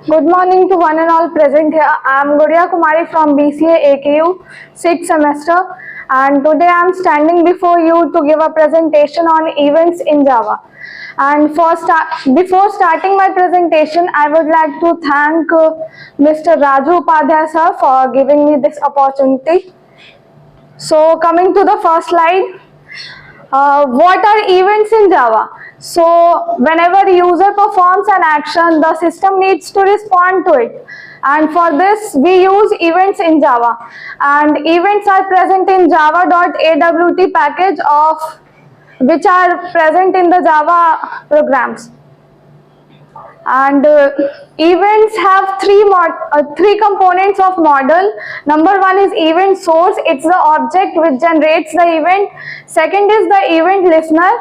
Good morning to one and all present here. I am Gudiya Kumari from BCA AKU 6th semester, and today I am standing before you to give a presentation on events in Java. And before starting my presentation, I would like to thank Mr. Raju Upadhyay sir for giving me this opportunity. So coming to the first slide. What are events in Java? So whenever user performs an action, the system needs to respond to it. And for this, we use events in Java. And events are present in java.awt package which are present in the Java programs. And events have three components of model. Number one is event source. It's the object which generates the event. Second is the event listener,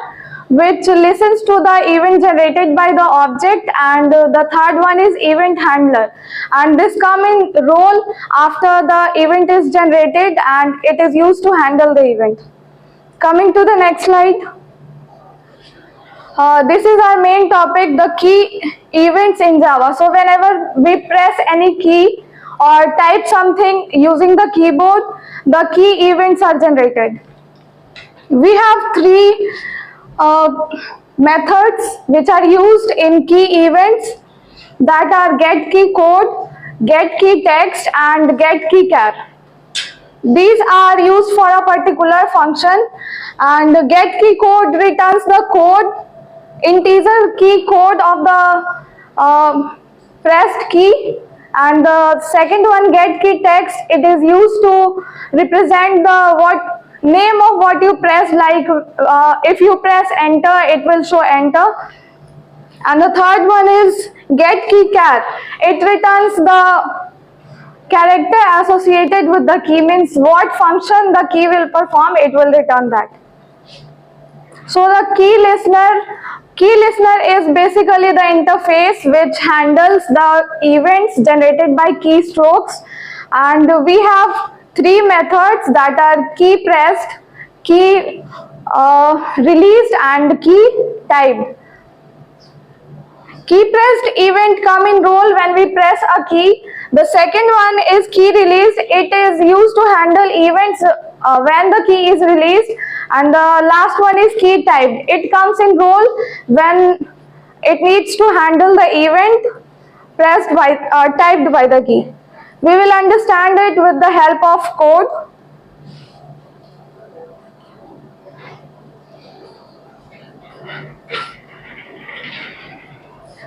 which listens to the event generated by the object. And the third one is event handler. And this comes in role after the event is generated, and it is used to handle the event. Coming to the next slide. This is our main topic, the key events in Java. So whenever we press any key or type something using the keyboard, the key events are generated. We have three methods which are used in key events, that are get key code, get key text, and get key char. These are used for a particular function, and get key code returns the code, integer key code of the pressed key, and the second one, get key text, it is used to represent the name of what you press, like if you press enter, it will show enter. And the third one is get key char, it returns the character associated with the key, means what function the key will perform, it will return that. So the key listener is basically the interface which handles the events generated by keystrokes, and we have three methods, that are key pressed, key released, and key typed. Key pressed event come in role when we press a key. The second one is key released, it is used to handle events when the key is released. And the last one is key typed, it comes in role when it needs to handle the event typed by the key. We will understand it with the help of code.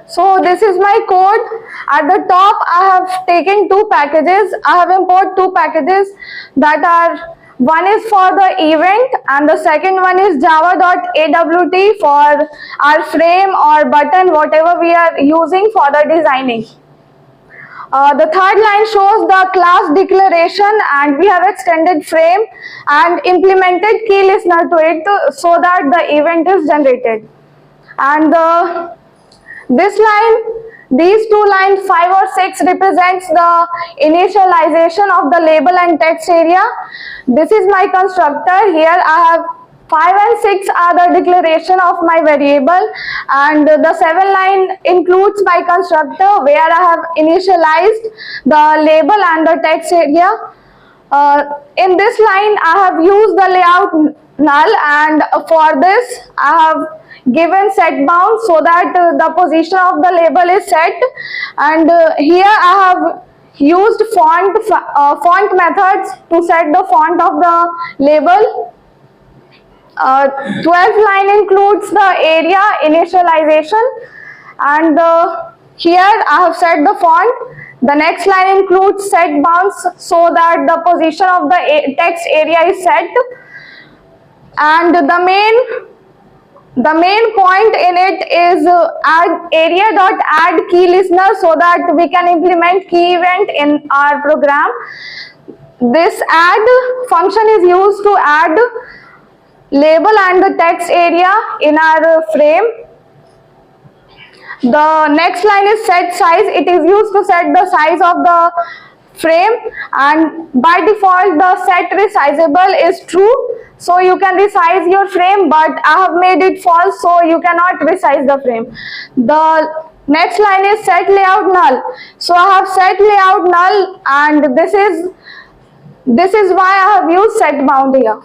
So this is my code. At the top I have taken two packages. I have imported two packages, that are, one is for the event and the second one is java.awt for our frame or button, whatever we are using for the designing. The third line shows the class declaration, and we have extended frame and implemented key listener to it so that the event is generated. And this line, these two lines 5 or 6 represents the initialization of the label and text area. This is my constructor. Here I have 5 and 6 are the declaration of my variable, and the 7 line includes my constructor where I have initialized the label and the text area. In this line I have used the layout null, and for this I have given set bound so that the position of the label is set. And here I have used font methods to set the font of the label. 12th line includes the area initialization, and here I have set the font. The next line includes set bounds so that the position of the text area is set. And the main point in it is area.add key listener so that we can implement key event in our program. This add function is used to add label and the text area in our frame. The next line is set size. It is used to set the size of the frame, and by default the set resizable is true, so you can resize your frame, but I have made it false, so you cannot resize the frame. The Next line is set layout null. So I have set layout null, and this is why I have used set bound here.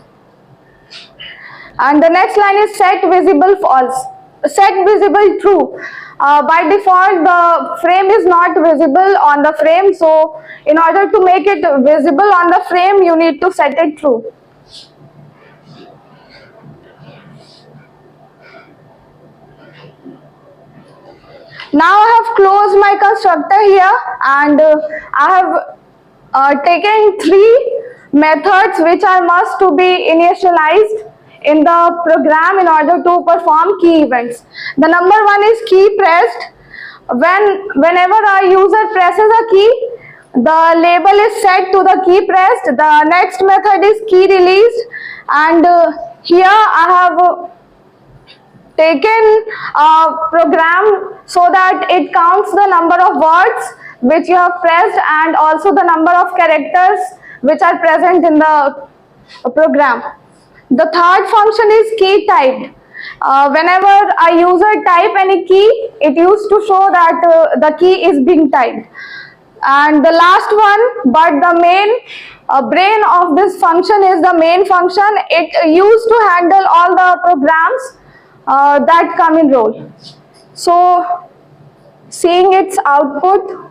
And the next line is set visible false, set visible true. By default, the frame is not visible on the frame, so in order to make it visible on the frame, you need to set it true. Now I have closed my constructor here, and I have taken 3 methods which are must to be initialized in the program in order to perform key events. The number 1 is key pressed. Whenever a user presses a key, the label is set to the key pressed. The next method is key released, and here I have taken a program so that it counts the number of words which you have pressed and also the number of characters which are present in the program. The third function is key typed. Whenever a user type any key, it used to show that the key is being typed. And the last one, but the main brain of this function is the main function. It used to handle all the programs that come in roll. So, seeing its output,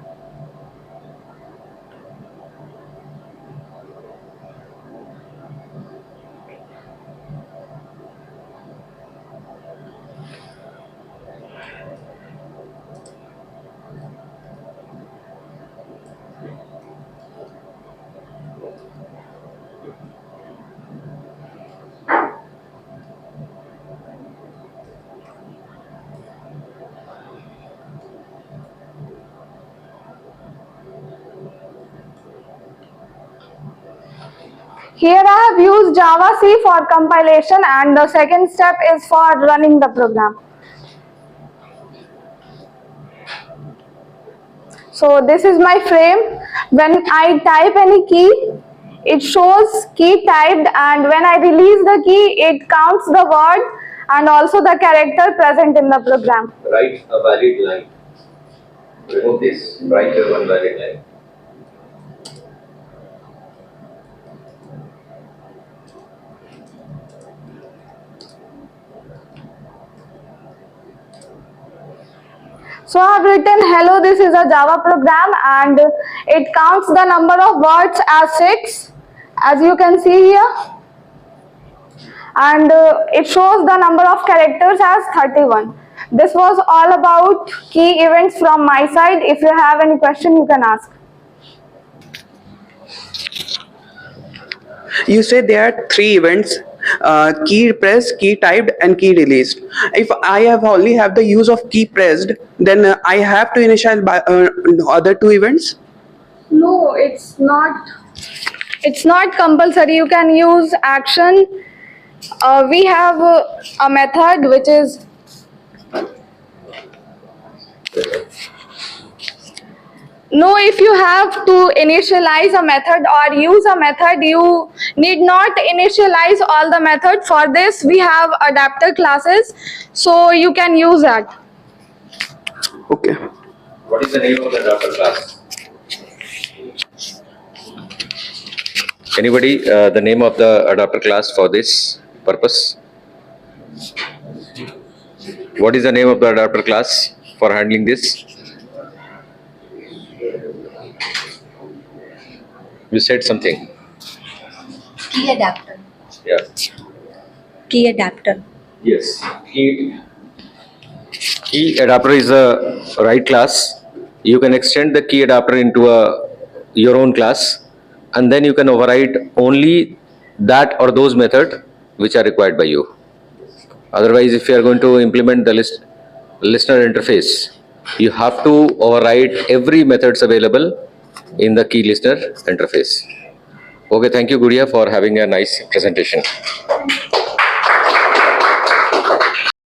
here I have used Java C for compilation, and the second step is for running the program. So this is my frame. When I type any key, it shows key typed, and when I release the key, it counts the word and also the character present in the program. Write a valid line. Remove this. Write your one valid line. So I have written hello, this is a Java program, and it counts the number of words as 6, as you can see here, and it shows the number of characters as 31. This was all about key events from my side. If you have any question, you can ask. You say there are 3 events: key pressed, key typed, and key released. If I only have the use of key pressed, then I have to initialize by other 2 events. No, it's not. It's not compulsory. You can use action. We have a method which is no, if you have to initialize a method or use a method, you need not initialize all the methods. For this, we have adapter classes, so you can use that. Okay. What is the name of the adapter class? Anybody, the name of the adapter class for this purpose? What is the name of the adapter class for handling this? You said something. Key adapter. Yeah. Key adapter. Yes. Key adapter is a right class. You can extend the key adapter into your own class, and then you can override only that or those methods which are required by you. Otherwise, if you are going to implement the listener interface, you have to override every methods available in the key listener interface. Okay, thank you, Gudia, for having a nice presentation.